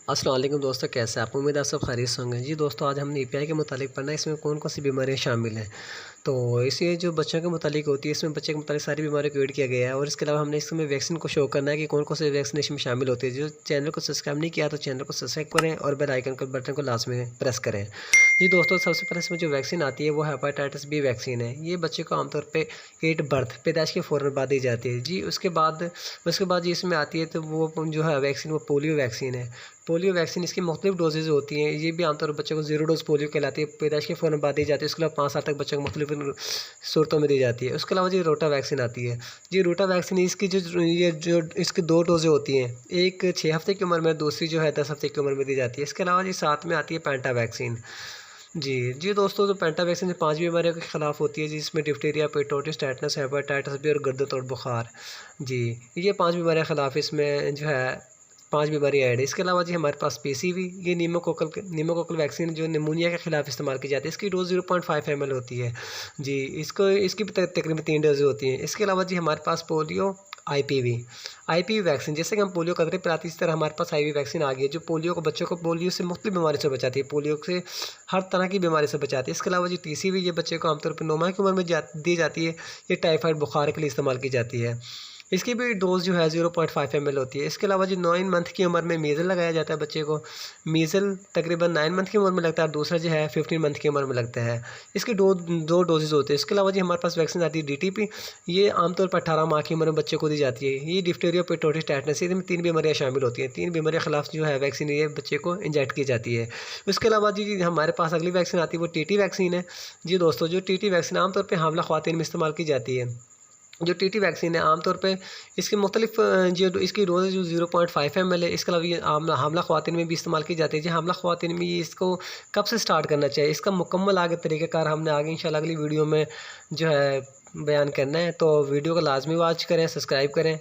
अस्सलाम वालेकुम दोस्तों, कैसे हैं आप? उम्मीद है आप सब खैरियत से होंगे। जी दोस्तों, आज हमने ईपीआई के मुतालिक पढ़ना है, इसमें कौन-कौन सी बीमारियाँ शामिल हैं। तो इसे जो बच्चों के मुतालिक होती है, इसमें बच्चे के मुतालिक सारी बीमारियों को ऐड किया गया है और इसके अलावा हमने इसमें वैक्सीन को शो करना है कि कौन-कौन से वैक्सीनेशन में शामिल होती है। जो चैनल को सब्सक्राइब नहीं किया तो चैनल को सब्सक्राइब करें और बेल आइकन को बटन को लाज़मी प्रेस करें। जी दोस्तों, सबसे पहले इसमें जो वैक्सीन आती है वो हेपेटाइटिस बी वैक्सीन है। ये बच्चे को आमतौर पे एट बर्थ पैदाइश के फ़ौरन बाद दी जाती है। जी उसके बाद जी इसमें आती है तो वो जो है वैक्सीन वो पोलियो वैक्सीन है। पोलियो वैक्सीन इसकी मुख्तलिफ डोजेज़ होती हैं। ये भी आमतौर पर बच्चों को ज़ीरो डोज़ पोलियो कहलाती है, पैदाइश के फ़ौरन बाद दी जाती है। उसके अलावा 5 साल तक बच्चों को मुख्तलिफ सूरतों में दी जाती है। उसके अलावा जी रोटा वैक्सीन आती है। जी रोटा वैक्सीन इसकी जो इसकी 2 डोज़ें होती हैं, एक 6 हफ़्ते की उम्र में, दूसरी जो है 10 हफ़्ते की उम्र में दी जाती है। इसके अलावा जी साथ में आती है पेंटा वैक्सीन। जी दोस्तों, तो पेंटा वैक्सीन 5 बीमारियों के खिलाफ होती है जिसमें डिप्टीरिया, पेटोटिस, टेटनस, हेपेटाइटिस बी और गर्दन और बुखार। जी, ये 5 बीमारियों के खिलाफ इसमें जो है 5 बीमारियाँ ऐड है। इसके अलावा जी हमारे पास पीसीवी, ये न्यूमोकोकल वैक्सीन जो निमोनिया के खिलाफ इस्तेमाल की जाती है। इसकी डोज़ 0.5 ml होती है। जी, इसकी भी तकरीबन 3 डोज़ें होती हैं। इसके अलावा जी हमारे पास पोलियो, आईपीवी वैक्सीन, जैसे कि हम पोलियो कतरे पिलाते हैं इस तरह हमारे पास आईवी वैक्सीन आ गई है जो बच्चों को पोलियो से मुख्तलिफ बीमारी से बचाती है, पोलियो से हर तरह की बीमारी से बचाती है। इसके अलावा जी टीसीवी, ये बच्चे को आमतौर पर 9 माह की उम्र में दी जाती है। ये टाइफाइड बुखार के लिए इस्तेमाल की जाती है। इसकी भी डोज़ जो है 0.5 ml होती है। इसके अलावा जो 9 मंथ की उम्र में मीज़ल लगाया जाता है बच्चे को। मीज़ल तकरीबन 9 मंथ की उम्र में लगता है और दूसरा जो है 15 मंथ की उम्र में लगता है। इसके 2 डोज़ेज़ होते हैं। इसके अलावा जी हमारे पास वैक्सीन आती है डीटीपी, ये आमतौर पर 18 माह की उम्र में बच्चे को दी जाती है। ये डिप्टीरिया, पेटोटिस, टेटनस, इसमें 3 बीमारियाँ शामिल होती हैं। 3 बीमारियों के खिलाफ जो है वैक्सीन ये बच्चे को इंजेक्ट की जाती है। उसके अलावा जी हमारे पास अगली वैक्सीन आती है वो टीटी वैक्सीन है। जी दोस्तों, जो टीटी वैक्सीन आमतौर पर हामिला ख़वातीन में इस्तेमाल की जाती है। जो टीटी वैक्सीन है आमतौर पे इसकी मुख्तलिफ जो इसकी डोज़ जो 0.5 ml है। इसके अलावा ये हामला ख़वातीन में भी इस्तेमाल की जाती है। जी हामला ख़वातीन में ये इसको कब से स्टार्ट करना चाहिए, इसका मुकम्मल आगे तरीक़ाकार हमने आगे इंशाल्लाह अगली वीडियो में जो है बयान करना है। तो वीडियो को लाज़मी वॉच करें, सब्सक्राइब करें।